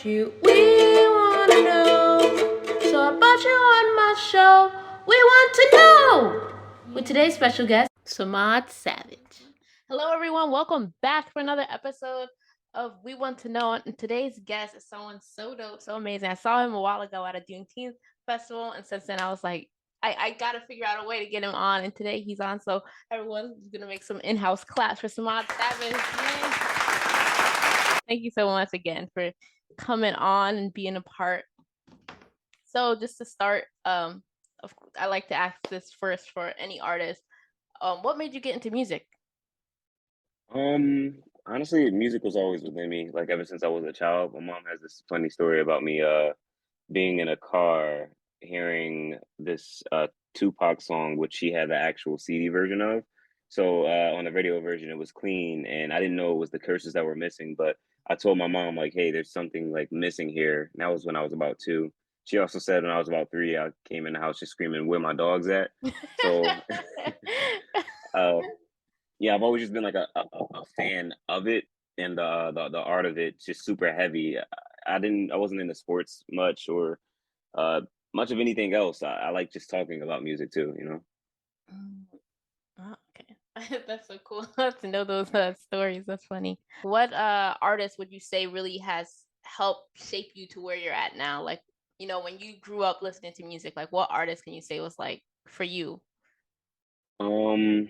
about you, we wanna know. So about you on my show, we want to know. With today's special guest, Samad Savage. Hello, everyone. Welcome back for another episode of We Want to Know. And today's guest is someone so dope, so amazing. I saw him a while ago at a Juneteenth festival, and since then I was like, I got to figure out a way to get him on. And today he's on. So everyone's going to make some in-house claps for Samad Savage. Yay. Thank you so much again for coming on and being a part. So just to start, I like to ask this first for any artist. What made you get into music? Honestly, music was always within me. Like ever since I was a child, my mom has this funny story about me being in a car hearing this Tupac song, which she had the actual CD version of. So on the radio version, it was clean, and I didn't know it was the curses that were missing. But I told my mom like, "Hey, there's something like missing here." And that was when I was about 2. She also said when I was about 3, I came in the house just screaming, "Where my dog's at?" So uh, yeah, I've always just been like a fan of it and the art of it, just super heavy. I wasn't into sports much or uh much of anything else. I like just talking about music too, you know. Mm, oh, okay. That's so cool to know those stories. That's funny. What artist would you say really has helped shape you to where you're at now? Like, when you grew up listening to music, like what artist can you say was like for you? Um,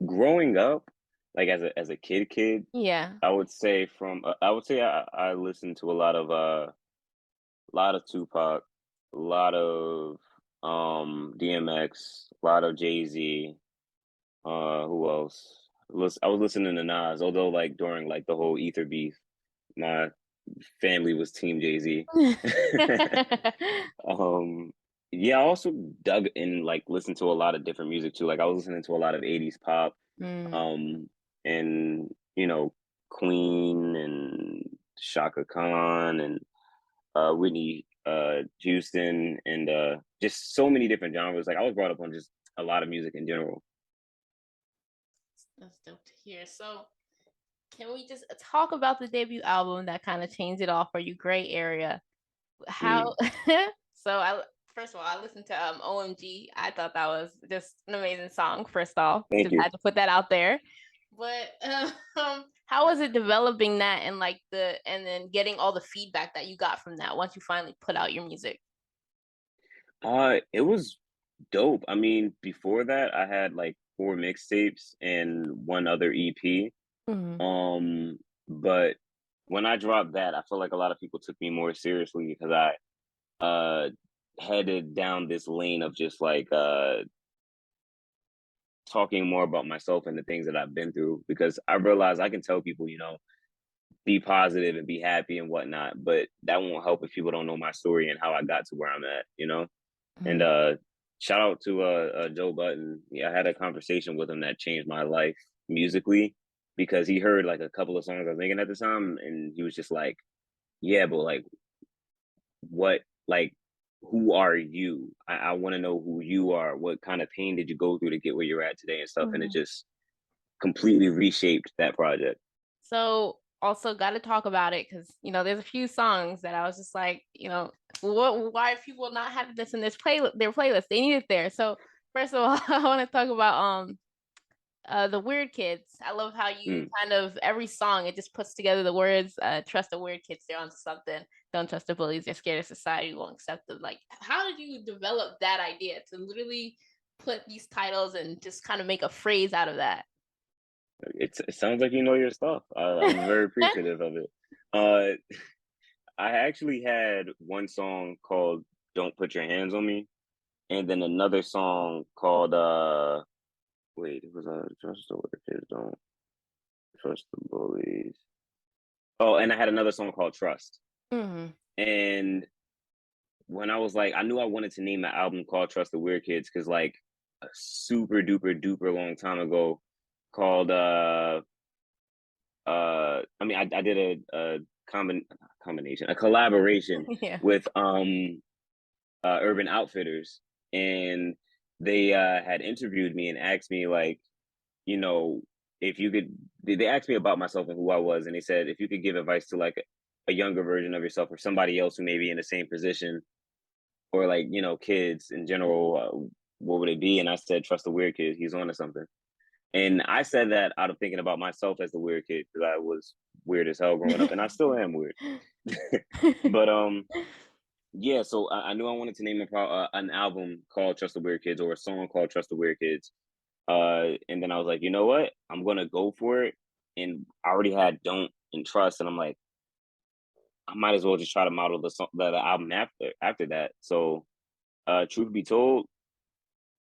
Growing up, like as a kid, Yeah. I would say I listened to a lot of Tupac, a lot of DMX, a lot of Jay-Z. Who else? I was listening to Nas, although like during like the whole Ether beef, my family was Team Jay Z. um, yeah, I also dug in like listened to a lot of different music too. Like I was listening to a lot of '80s pop, Mm. um, and Queen and Shaka Khan and Whitney Houston and just so many different genres. Like I was brought up on just a lot of music in general. That's dope to hear. So, can we just talk about the debut album that kind of changed it all for you, Gray Area? Mm, How so I first of all, I listened to OMG. I thought that was just an amazing song, first off. thank Just you. had to put that out there. But how was it developing that and and then getting all the feedback that you got from that once you finally put out your music? It was dope. I mean, before that, I had like 4 mixtapes and one other EP. Mhm. Um, but when I dropped that, I feel like a lot of people took me more seriously because I headed down this lane of just like talking more about myself and the things that I've been through because I realized I can tell people, be positive and be happy and whatnot, but that won't help if people don't know my story and how I got to where I'm at, you know? And Mhm. shout out to Joe Button. Yeah, I had a conversation with him that changed my life musically because he heard like a couple of songs I was making at the time, and he was just like, "Yeah, but like, what? Like, who are you? I want to know who you are. What kind of pain did you go through to get where you're at today and stuff?" And it Mhm. just completely reshaped that project. So also got to talk about it because there's a few songs that I was just like, what? Why are people not having this in their playlist? They need it there. So first of all, I want to talk about the Weird Kids. I love how you Mm. kind of every song it just puts together the words trust the weird kids, they're onto something. Don't trust the bullies, they're scared of society, won't accept them. Like, how did you develop that idea to literally put these titles and just kind of make a phrase out of that? It sounds like you know your stuff. I'm very appreciative of it. Uh, I actually had one song called "Don't Put Your Hands on Me," and then another song called wait, it was "Trust the Weird Kids, Don't Trust the Bullies." Oh, and I had another song called "Trust." Mhm. And when I was like, I knew I wanted to name the album called "Trust the Weird Kids" because like a super duper duper long time ago, called I mean I did a combination, a collaboration Yeah. with Urban Outfitters, and they had interviewed me and asked me like, you know, if you could. They asked me about myself and who I was, and they said if you could give advice to like a younger version of yourself or somebody else who may be in the same position, or like, kids in general, what would it be? And I said, trust the weird kid. He's onto something. And I said that out of thinking about myself as the weird kid because I was weird as hell growing up, and I still am weird. But yeah. So I knew I wanted to name an album called Trust the Weird Kids or a song called Trust the Weird Kids. And then I was like, you know what? I'm gonna go for it. And I already had Don't and Trust, and I'm like, I might as well just try to model the album after that. So, truth be told,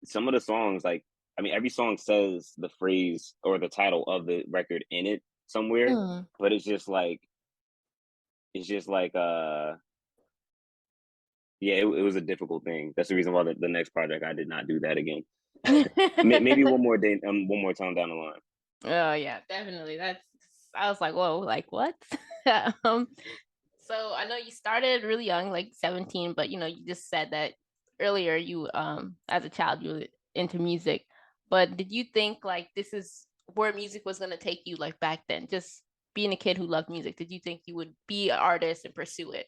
some of the songs, like, I mean, every song says the phrase or the title of the record in it somewhere, Mm. but it's just like yeah, it was a difficult thing. That's the reason why the next project I did not do that again. Maybe one more day, one more time down the line. Oh yeah, definitely. I was like, whoa, like what? um, so I know you started really young, like 17, but you just said that earlier you as a child you were into music. But did you think like this is where music was gonna take you like back then? Just being a kid who loved music, did you think you would be an artist and pursue it?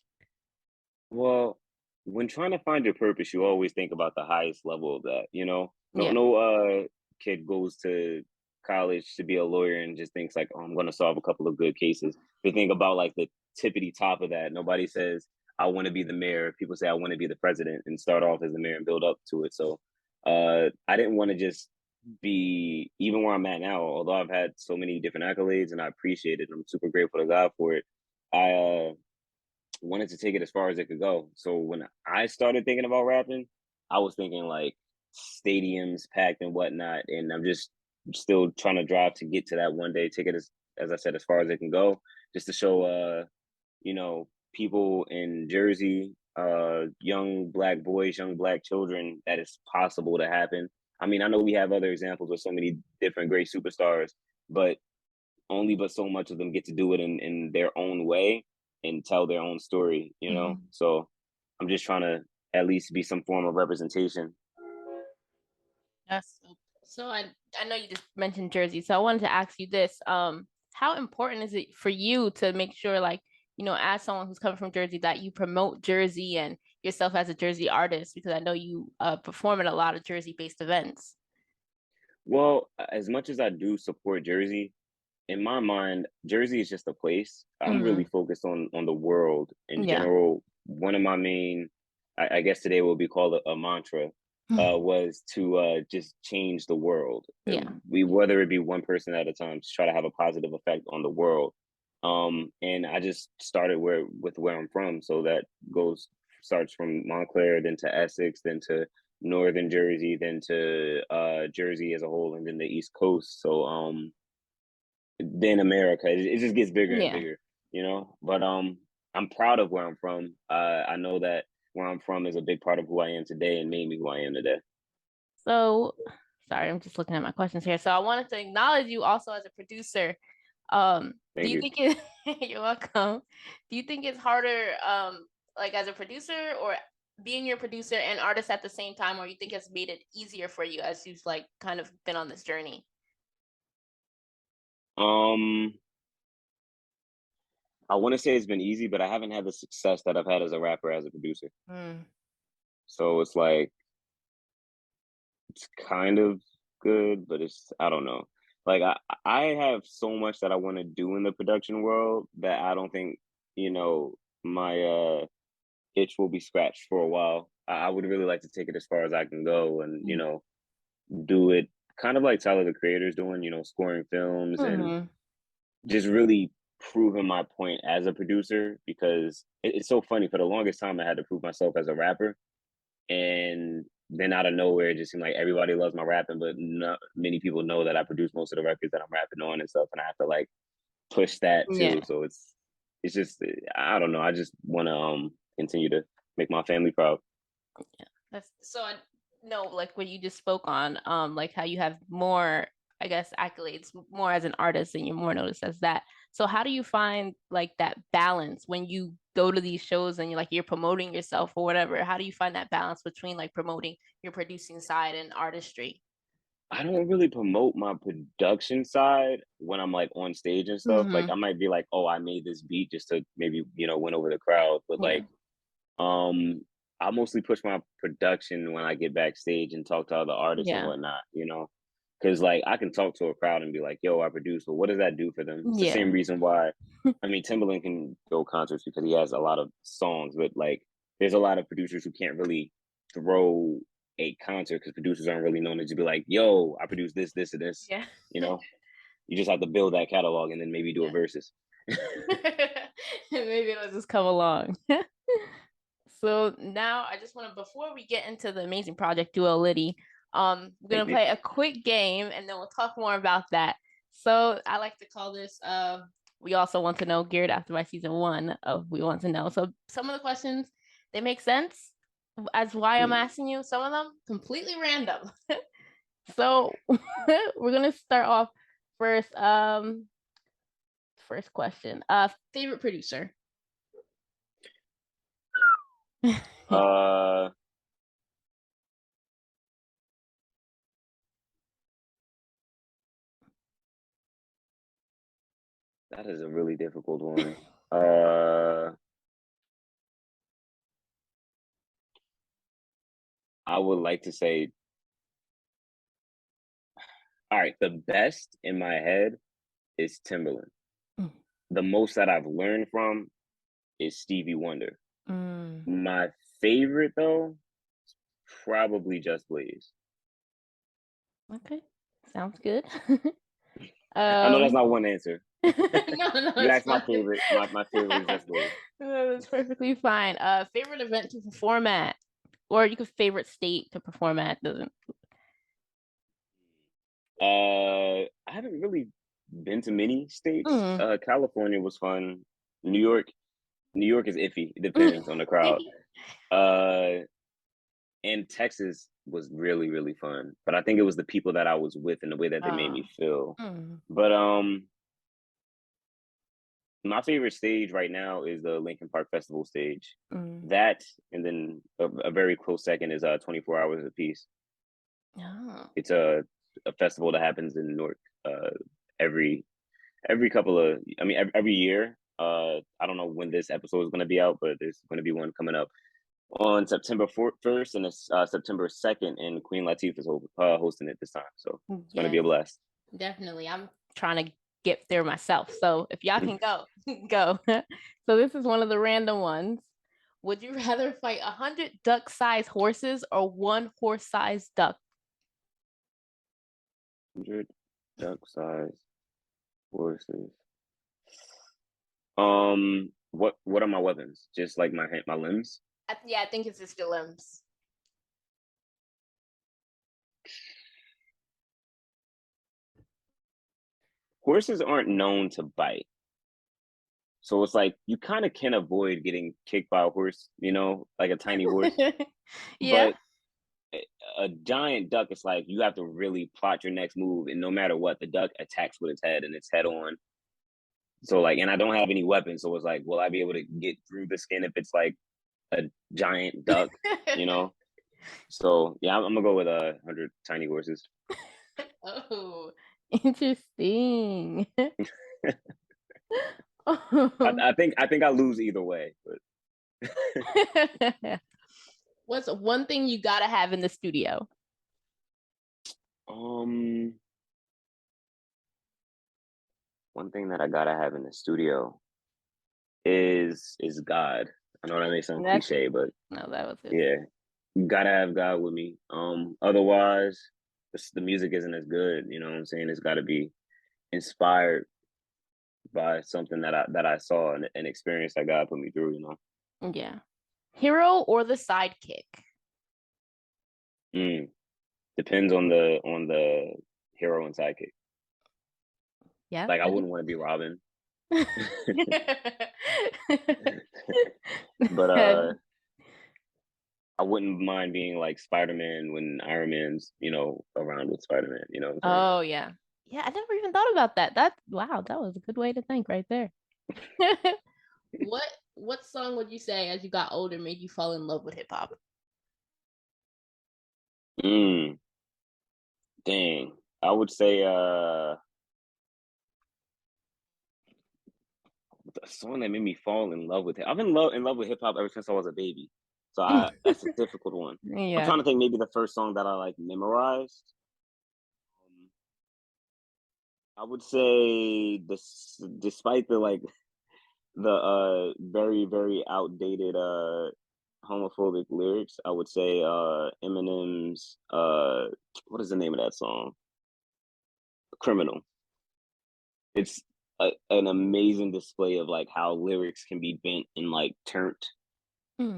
Well, when trying to find your purpose, you always think about the highest level of that, you know? No Yeah. no kid goes to college to be a lawyer and just thinks like, "Oh, I'm going to solve a couple of good cases." They think about like the tippity top of that. Nobody says, "I want to be the mayor." People say, "I want to be the president," and start off as the mayor and build up to it. So, I didn't want to just be even where I'm at now, although I've had so many different accolades and I appreciate it. I'm super grateful to God for it. I wanted to take it as far as it could go. So when I started thinking about rapping, I was thinking like stadiums packed and whatnot. And I'm just still trying to drive to get to that one day, take it as I said, as far as it can go, just to show people in Jersey, young black boys, young black children, that it's possible to happen. I mean, I know we have other examples of so many different great superstars, but only but so much of them get to do it in their own way and tell their own story, you know? Mhm. So I'm just trying to at least be some form of representation. Yes. So I know you just mentioned Jersey, so I wanted to ask you this. How important is it for you to make sure like, as someone who's coming from Jersey that you promote Jersey and yourself as a Jersey artist because I know you perform at a lot of Jersey-based events. Well, as much as I do support Jersey, in my mind, Jersey is just a place. I'm really Mhm. focused on the world in Yeah. general. One of my main, I guess today will be called a mantra, was to just change the world. Yeah. We whether it be one person at a time, just try to have a positive effect on the world. And I just started where I'm from, so that goes starts from Montclair, then to Essex, then to Northern Jersey, then to Jersey as a whole, and then the East Coast. So than America. It just gets bigger and Yeah. bigger, you know. But I'm proud of where I'm from. I know that where I'm from is a big part of who I am today and made me who I am today. So, sorry, I'm just looking at my questions here. So I wanted to acknowledge you also as a producer. Do Thank you you. think it, you're welcome. Do you think it's harder, like as a producer or being your producer and artist at the same time, or you think it's made it easier for you as you've like kind of been on this journey? Um, I want to say it's been easy, but I haven't had the success that I've had as a rapper as a producer. Mm. So it's like it's kind of good, but it's I don't know. Like I have so much that I want to do in the production world that I don't think my itch will be scratched for a while. I would really like to take it as far as I can go, and do it kind of like Tyler the Creator is doing. Scoring films and Mm-hmm. just really proving my point as a producer because it's so funny. For the longest time, I had to prove myself as a rapper, and then out of nowhere, it just seemed like everybody loves my rapping, but not many people know that I produce most of the records that I'm rapping on and stuff, and I have to like push that too. Yeah. So it's just I don't know. I just want to continue to make my family proud. That's so I know like what you just spoke on, like how you have more, I guess, accolades more as an artist and you're more noticed as that. So how do you find like that balance when you go to these shows and you're promoting yourself or whatever? How do you find that balance between like promoting your producing side and artistry? I don't really promote my production side when I'm like on stage and stuff. Like I might be like, oh, I made this beat just to maybe, win over the crowd. But Yeah. like I mostly push my production when I get backstage and talk to other artists and Yeah. whatnot, Because like I can talk to a crowd and be like, yo, I produce, but what does that do for them? It's the Yeah. same reason why I mean Timbaland can go concerts because he has a lot of songs, but like there's a lot of producers who can't really throw a concert because producers aren't really known to be like, yo, I produce this, this, and this. Yeah. You know, you just have to build that catalog and then maybe do a verses. Maybe it'll just come along. So now I just want to, before we get into the amazing project Duality, we're gonna play a quick game and then we'll talk more about that. So I like to call this we also want to know, geared after my season 1 of We Want to Know. So some of the questions, they make sense as why I'm asking you. Some of them completely random. So we're gonna start off first. First question. Favorite producer? uh that is a really difficult one. I would like to say, all right, the best in my head is Timberland. The most that I've learned from is Stevie Wonder. My favorite though, probably Just Blaze. Okay, sounds good. I know that's not one answer. No, You it's asked my fine. favorite. My favorite is Just Blaze. No, that's perfectly fine. Favorite event to perform at, or you could favorite state to perform at. Doesn't. I haven't really been to many states. California was fun. New York, New York is iffy. It depends on the crowd. And Texas was really, really fun. But I think it was the people that I was with and the way that they made me feel. But my favorite stage right now is the Lincoln Park Festival stage. That and then a very close second is 24 Hours of Peace. It's a festival that happens in Newark every couple of every year. I don't know when this episode is going to be out, but there's going to be one coming up on September 1st and it's September 2nd, and Queen Latifah is hosting it this time. So it's going to be a blast. Definitely. I'm trying to get there myself. So if y'all can go, go. So this is one of the random ones. Would you rather fight 100 duck-sized horses or one horse-sized duck? 100 duck-sized horses. What are my weapons? Just like my limbs? Yeah, I think it's just your limbs. Horses aren't known to bite. So it's like you kind of can avoid getting kicked by a horse, like a tiny horse. Yeah. But a giant duck, it's like you have to really plot your next move, and no matter what, the duck attacks with its head and it's head on. So like, and I don't have any weapons, so it's like, will I be able to get through the skin if it's like a giant duck, So yeah, I'm gonna go with 100 tiny horses. Oh, interesting. I think I lose either way, but what's one thing you gotta have in the studio? One thing that I gotta have in the studio is God. I know that may sound cliche, but no, that was it. Yeah, gotta have God with me. Otherwise, the music isn't as good. You know what I'm saying? It's got to be inspired by something that I saw and an experience that God put me through. Yeah. Hero or the sidekick? Depends on the hero and sidekick. Yeah. Like I wouldn't want to be Robin. But I wouldn't mind being like Spider-Man when Iron Man's, around with Spider-Man, what I'm saying? Oh yeah. Yeah, I never even thought about that. Wow, that was a good way to think right there. What song would you say as you got older made you fall in love with hip hop? Dang. I would say the song that made me fall in love with it. I've been in love with hip hop ever since I was a baby. So that's a difficult one. I'm Yeah. trying to think maybe the first song that I like memorized. Um, I would say this, despite the like the very very outdated homophobic lyrics, I would say Eminem's what is the name of that song? Criminal. It's an amazing display of like how lyrics can be bent and like turned. Mm.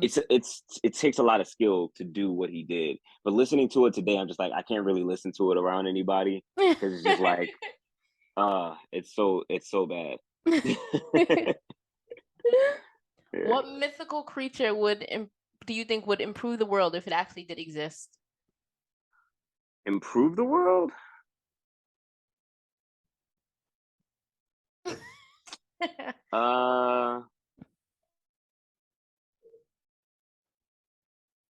It takes a lot of skill to do what he did. But listening to it today, I'm just like I can't really listen to it around anybody because it's just like it's so bad. Yeah. What mythical creature do you think would improve the world if it actually did exist? Improve the world? Uh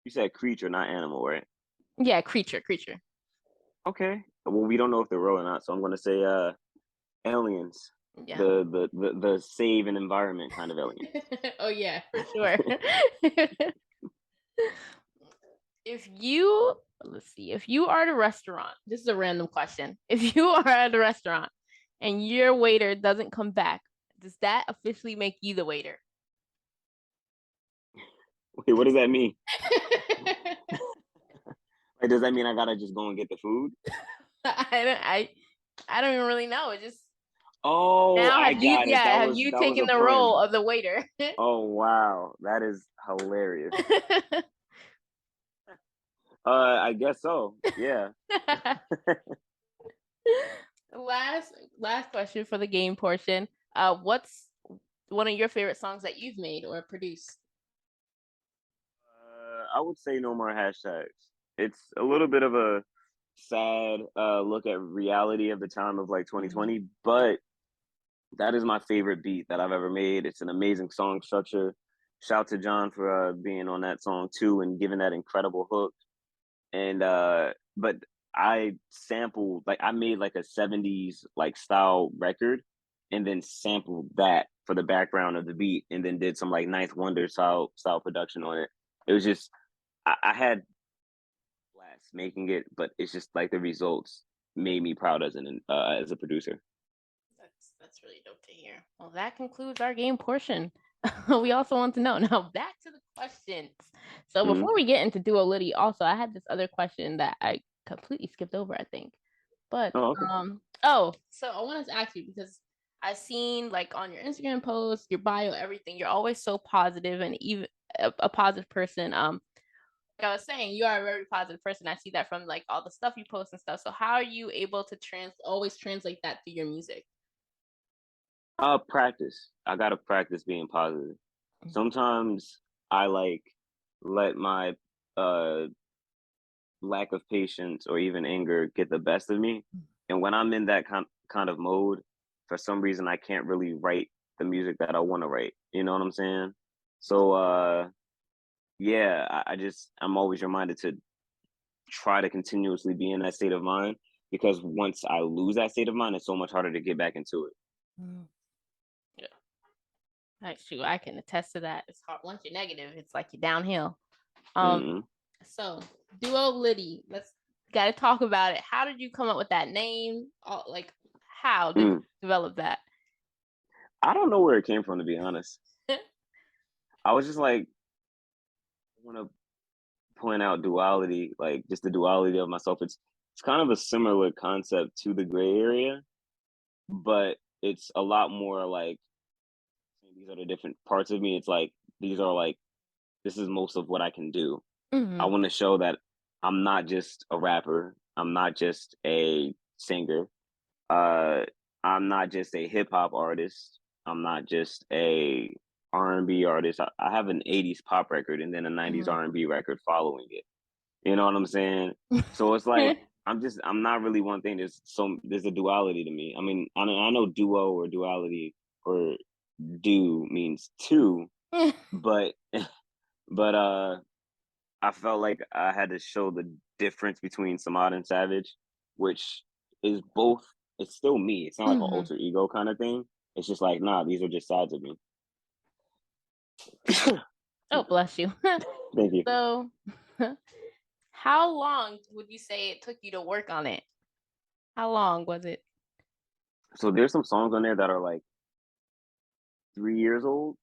you said creature, not animal, right? Yeah, creature. Okay. Well, we don't know if they're real or not, so I'm gonna say aliens. Yeah. The save and environment kind of alien. Oh yeah, for sure. If you let's see, if you are at a restaurant, this is a random question. If you are at a restaurant and your waiter doesn't come back, does that officially make you the waiter? Wait, what does that mean? Like, does that mean I gotta just go and get the food? I don't even really know. It just Oh, now I got it. have you That was taken a the pun. role of the waiter? Oh wow, that is hilarious. I guess so. Yeah. Last question for the game portion. What's one of your favorite songs that you've made or produced? I would say no more hashtags. It's a little bit of a sad look at reality of the time of like Mhm. 2020, but that is my favorite beat that I've ever made. It's an amazing song structure. Shout to John for being on that song too and giving that incredible hook. And but I sampled like I made like a 70s like style record and then sampled that for the background of the beat and then did some like Ninth Wonder style production on it. It was just I had blast making it, but it's just like the results made me proud as a producer. That's really dope to hear. Well, that concludes our game portion. We also want to know now back to the questions. So Mm-hmm. before we get into Duality, also I had this other question that I completely skipped over, I think. But Oh, okay. so I wanted to ask you because I've seen like on your Instagram posts, your bio, everything, you're always so positive and even a positive person. Like I was saying, you are a very positive person. I see that from like all the stuff you post and stuff. So how are you able to always translate that to your music? Practice. I gotta practice being positive. Sometimes I like let my uh lack of patience or even anger get the best of me. And when I'm in that kind of mode, for some reason I can't really write the music that I want to write. You know what I'm saying? So yeah, I'm always reminded to try to continuously be in that state of mind because once I lose that state of mind, it's so much harder to get back into it. Mm. Yeah, that's true. I can attest to that. It's hard once you're negative. It's like you're downhill. Um, Mm-hmm. so Duality, let's got to talk about it. How did you come up with that name? Like, how did you develop that? I don't know where it came from, to be honest. I was just like, I want to point out duality, like just the duality of myself. It's kind of a similar concept to the gray area, but it's a lot more like these are the different parts of me. It's like these are like this is most of what I can do. I Hmm. want to show that I'm not just a rapper. I'm not just a singer. Uh, I'm not just a hip hop artist. I'm not just a R&B artist. I have an 80s pop record and then a 90s Hmm. R&B record following it. You know what I'm saying? So it's like I'm not really one thing. There's a duality to me. I mean, I know duo or duality or do means two, but but I felt like I had to show the difference between Samad and Savage. which is both. It's still me. It's not like an Mm-hmm. alter ego kind of thing. It's just like, nah, these are just sides of me. Oh, bless you. Thank you. So, how long would you say it took you to work on it? How long was it? So there's some songs on there that are like 3 years old.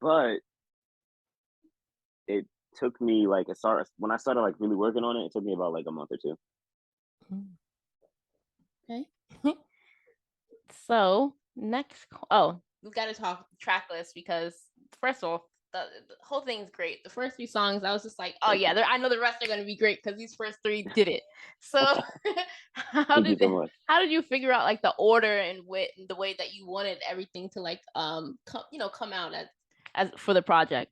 But it took me like when I started like really working on it. It took me about like a month or two. Okay. So next, oh, we got to talk Trackless because first of all, the whole thing's great. The first three songs, I was just like, oh yeah, I know the rest are gonna be great because these first three did it. So Thank you so much. how did you figure out like the order and the way that you wanted everything to like come out as for the project?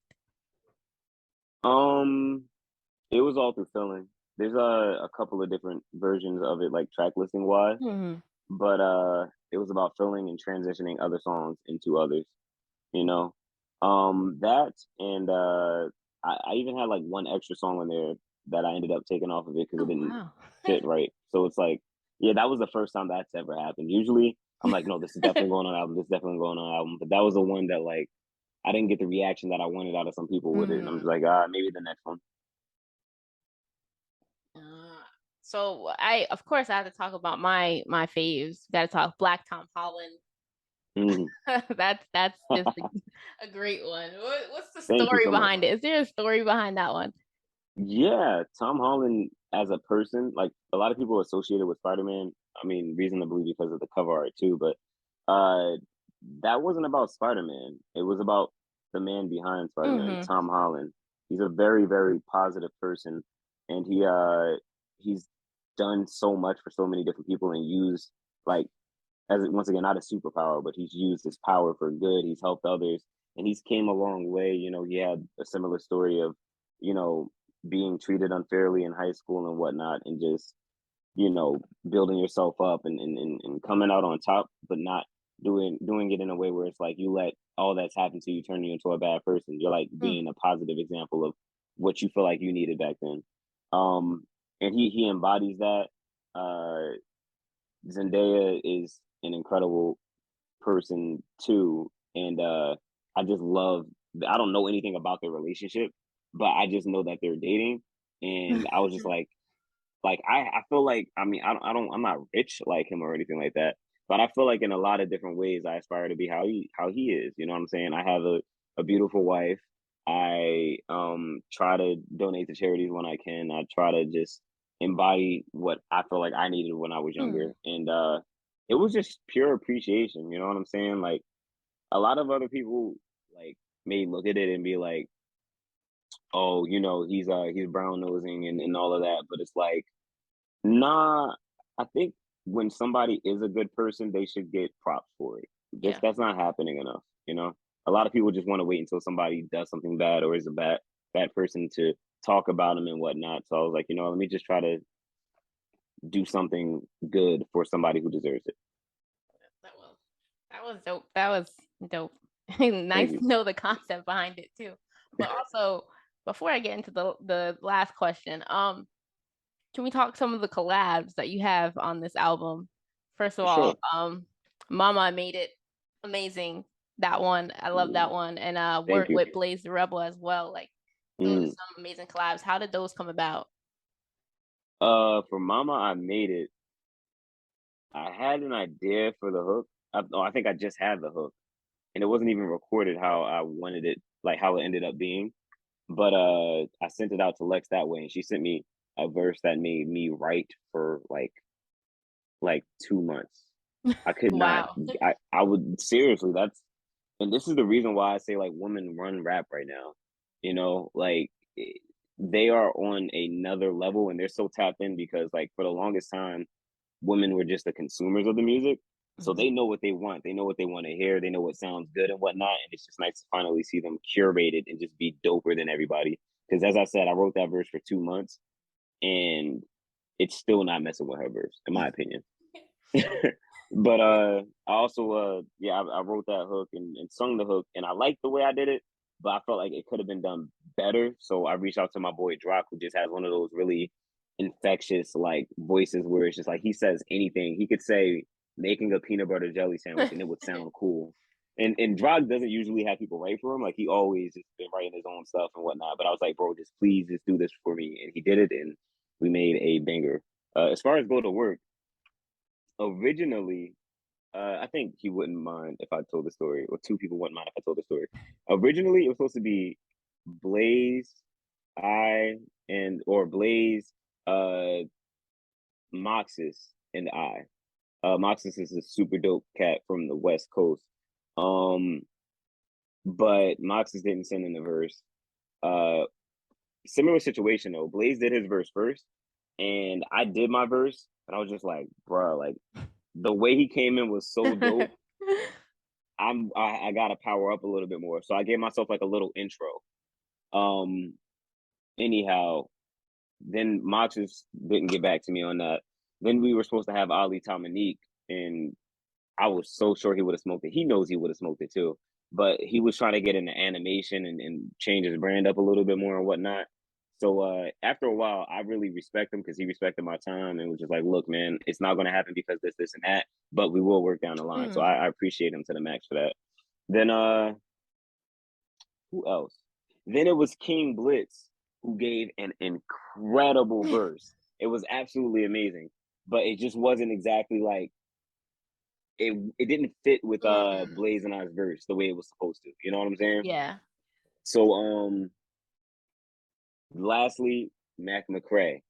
It was all through filling. There's a couple of different versions of it, like track listing wise, Mm-hmm. but it was about filling and transitioning other songs into others. You know, that and I even had like one extra song on there that I ended up taking off of it because Oh it didn't wow. fit right. So it's like, yeah, that was the first time that's ever happened. Usually, I'm like, no, this is definitely going on album. This is definitely going on album. But that was the one that like I didn't get the reaction that I wanted out of some people with it, and I'm just like, maybe the next one. So of course I have to talk about my faves. Got to talk Black Tom Holland. Mhm. That's just a great one. What's the Thank you story so much. behind it? Is there a story behind that one? Yeah, Tom Holland as a person, like a lot of people associated with Spider-Man. I mean, reasonably because of the cover art too, but uh that wasn't about Spider-Man. It was about the man behind Spider-Man, Mm-hmm. Tom Holland. He's a very, very positive person, and he's done so much for so many different people and used like as once again not a superpower, but he's used his power for good. He's helped others, and he's came a long way. You know, he had a similar story of you know being treated unfairly in high school and whatnot, and just building yourself up and coming out on top, but not doing it in a way where it's like you let all that's happened to you turn you into a bad person. You're like being a positive example of what you feel like you needed back then. Um, and he embodies that. Uh, Zendaya is an incredible person too, and I just love. I don't know anything about their relationship, but I just know that they're dating, and I was just like I feel like I mean I'm not rich like him or anything like that, but I feel like in a lot of different ways I aspire to be how he is. You know what I'm saying? I have a beautiful wife. I try to donate to charities when I can. I try to just embody what I feel like I needed when I was Mm-hmm. younger, and it was just pure appreciation. You know what I'm saying? Like a lot of other people like may look at it and be like, oh, he's brown nosing and all of that, but it's like nah, I think when somebody is a good person, they should get props for it. Just Yeah. that's not happening enough. A lot of people just want to wait until somebody does something bad or is a bad person to talk about them and whatnot. So I was like, let me just try to do something good for somebody who deserves it. That was that was dope. That was dope. Thank Nice you. to know the concept behind it too. But also, before I get into the last question, can we talk some of the collabs that you have on this album? First of For all, sure. Mama Made It, amazing. That one, I love that one, and Thank work you. with Blaze the Rebel as well. Like those are Mm. some amazing collabs. How did those come about? For Mama, I Made It. I had an idea for the hook. I think I just had the hook, and it wasn't even recorded how I wanted it, like how it ended up being. But I sent it out to Lex that way, and she sent me a verse that made me write for like 2 months. I could not. Wow. I would seriously. And this is the reason why I say like women run rap right now. Like they are on another level, and they're so tapped in because like for the longest time, women were just the consumers of the music. So Mhm. they know what they want. They know what they want to hear. They know what sounds good and whatnot. And it's just nice to finally see them curated and just be doper than everybody. Because as I said, I wrote that verse for 2 months and it's still not messing with her verse, in my opinion. But I also I wrote that hook and sung the hook and I liked the way I did it, but I felt like it could have been done better. So I reached out to my boy Drock, who just has one of those really infectious like voices where it's just like he says anything. He could say making a peanut butter jelly sandwich and it would sound cool. And Drog doesn't usually have people write for him. Like he always has been writing his own stuff and whatnot. But I was like, bro, just please just do this for me. And he did it and we made a banger. As far as Go to Work, originally, I think he wouldn't mind if I told the story, or two people wouldn't mind if I told the story. Originally, it was supposed to be Blaze, I, and or Blaze, uh, Moxus, and I. Moxus is a super dope cat from the West Coast. Um, but Moxus didn't send in the verse. Uh, Similar situation though. Blaze did his verse first, and I did my verse, and I was just like, bro, like the way he came in was so dope. I gotta power up a little bit more. So I gave myself like a little intro. Um anyhow, then Moxus didn't get back to me on that. Then we were supposed to have Ali Dominique, and I was so sure he would have smoked it. He knows he would have smoked it too. But he was trying to get into animation and change his brand up a little bit more and whatnot. So after a while, I really respect him because he respected my time and was just like, look, man, it's not going to happen because this, and that, but we will work down the line. So I appreciate him to the max for that. Then who else? Then it was King Blitz who gave an incredible verse. It was absolutely amazing, but it just wasn't exactly like it didn't fit with Blaze and I's verse the way it was supposed to. You know what I'm saying? Yeah. So lastly, Mac McCrae.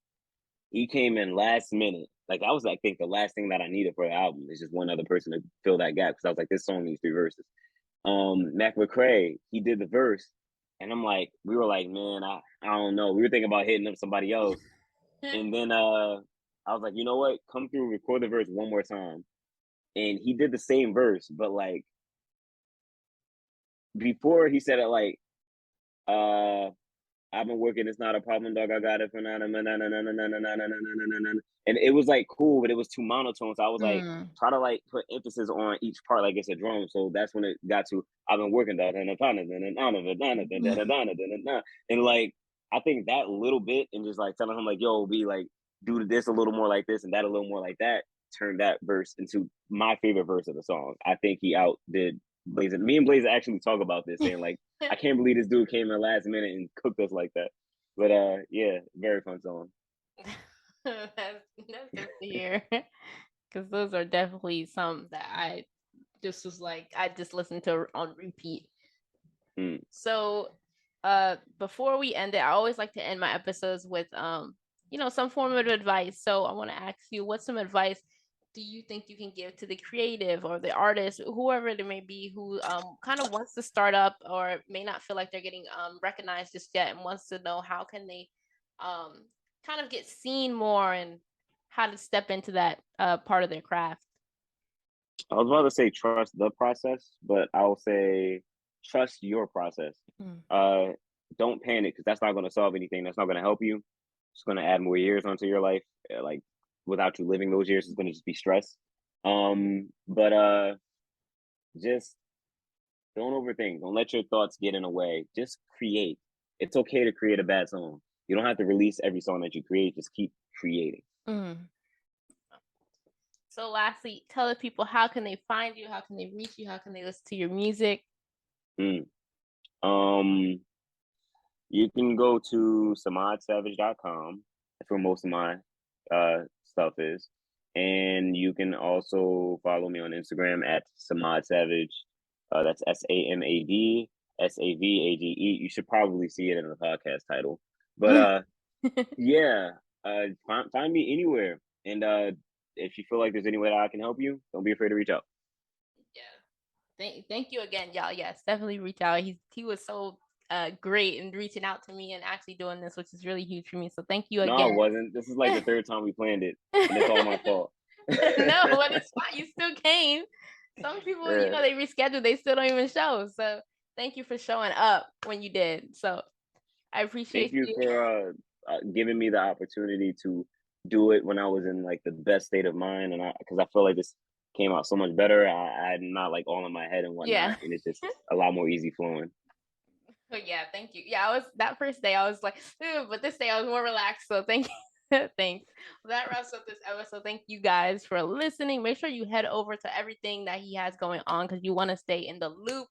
He came in last minute. Like I was, I think, the last thing that I needed for the album is just one other person to fill that gap because I was like, this song needs 3 verses. Mac McCrae, he did the verse, and I'm like, we were like, man, I don't know. We were thinking about hitting up somebody else, and then I was like, you know what? Come through, record the verse one more time, and he did the same verse, but like before he said it like, I've been working. It's not a problem, dog. I got it for na na na na na na na na na na na na. And it was like cool, but it was too monotone. So I was like, try to like put emphasis on each part like it's a drum. So that's when it got to I've been working, dog. And like I think that little bit and just like telling him like, yo, be like, do this a little more like this and that a little more like that, turned that verse into my favorite verse of the song. I think he outdid Blaze. Me and Blaze actually talk about this, saying like, I can't believe this dude came in the last minute and cooked us like that. But yeah, very fun song. that's good to hear. Because those are definitely some that I just was like, I just listened to on repeat. So before we end it, I always like to end my episodes with some form of advice. So I want to ask you, what's some advice do you think you can give to the creative or the artist, whoever it may be, who kind of wants to start up or may not feel like they're getting recognized just yet and wants to know how can they kind of get seen more and how to step into that part of their craft? I was about to say trust the process, but I'll say trust your process. Don't panic because that's not going to solve anything. That's not going to help you. It's going to add more years onto your life. Like without you living those years, it's going to just be stress. But just don't overthink. Don't let your thoughts get in the way. Just create. It's okay to create a bad song. You don't have to release every song that you create. Just keep creating. So lastly, tell the people how can they find you, how can they reach you, how can they listen to your music? You can go to samadsavage.com. That's where most of my stuff is. And you can also follow me on Instagram at Samad Savage. That's SAMAD SAVAGE. You should probably see it in the podcast title. But yeah, find me anywhere. And if you feel like there's any way that I can help you, don't be afraid to reach out. Yeah. Thank you again, y'all. Yes, definitely reach out. He was so great in reaching out to me and actually doing this, which is really huge for me. So thank you again. No, it wasn't. This is like the 3rd time we planned it, and it's all my fault. No, but it's fine. You still came. Some people, they reschedule, they still don't even show. So thank you for showing up when you did. So I appreciate Thank you for giving me the opportunity to do it when I was in like the best state of mind, and because I feel like this came out so much better. I'm not like all in my head and whatnot, and it's just a lot more easy flowing. Yeah, thank you. Yeah, I was that first day I was like, but this day I was more relaxed. So thank you. Thanks. Well, that wraps up this episode. Thank you guys for listening. Make sure you head over to everything that he has going on because you want to stay in the loop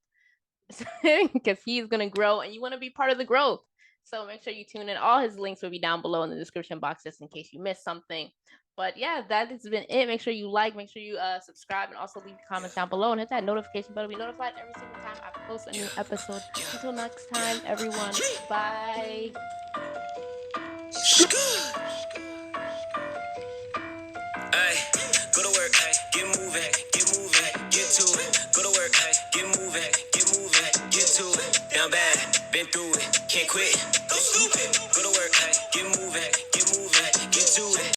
because he's going to grow and you want to be part of the growth. So make sure you tune in. All his links will be down below in the description box just in case you missed something. But yeah, that has been it. Make sure you like, make sure you subscribe, and also leave comments down below and hit that notification bell to be notified every single time I post a new episode. Until next time, everyone. Bye. Ay, go to work, ay, get moving, get to it. Go to work, ay, get moving, get to it. Down bad, been through it, can't quit, go stupid.